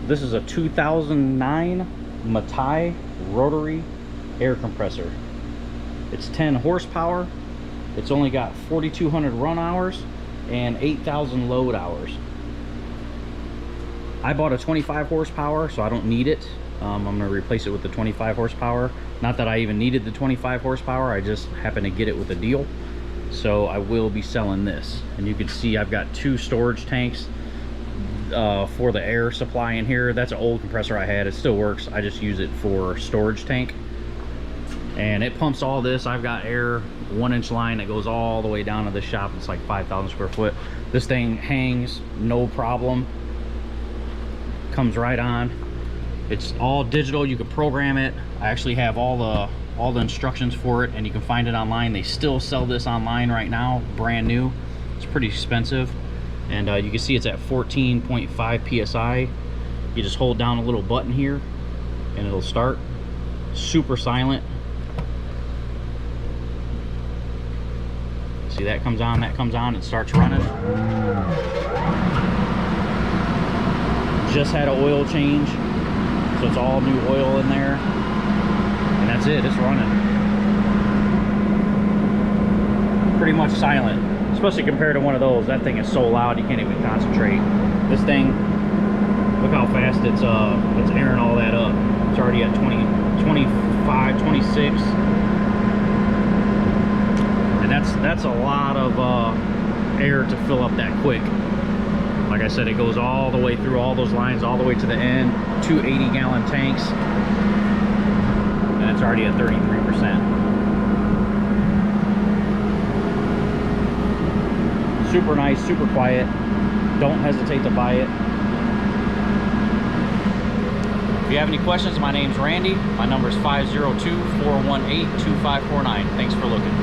This is a 2009 Mattei rotary air compressor. It's 10 horsepower. It's only got 4,200 run hours and 8,000 load hours. I bought a 25 horsepower, so I don't need it. I'm going to replace it with the 25 horsepower. Not that I even needed the 25 horsepower, I just happened to get it with a deal. So I will be selling this. And you can see I've got 2 storage tanks for the air supply in here. That's an old compressor I had. It still works. I just use it for storage tank. And it pumps all this. I've got air 1-inch line that goes all the way down to the shop. It's like 5,000 square foot. This thing hangs no problem. Comes right on. It's all digital. You can program it. I actually have all the instructions for it, and you can find it online. They still sell this online right now, brand new. It's pretty expensive. And you can see it's at 14.5 psi. You just hold down a little button here and it'll start. Super silent. See, that comes on, it starts running. Just had an oil change, so it's all new oil in there. And that's it, it's running. Pretty much silent. Especially compared to one of those. That thing is so loud you can't even concentrate. This thing, look how fast it's airing all that up. It's already at 20, 25, 26. And that's a lot of air to fill up that quick. Like I said, it goes all the way through all those lines, all the way to the end. 2 80-gallon tanks. And it's already at 33%. Super nice, super quiet. Don't hesitate to buy it. If you have any questions, my name's Randy. My number is 502-418-2549. Thanks for looking.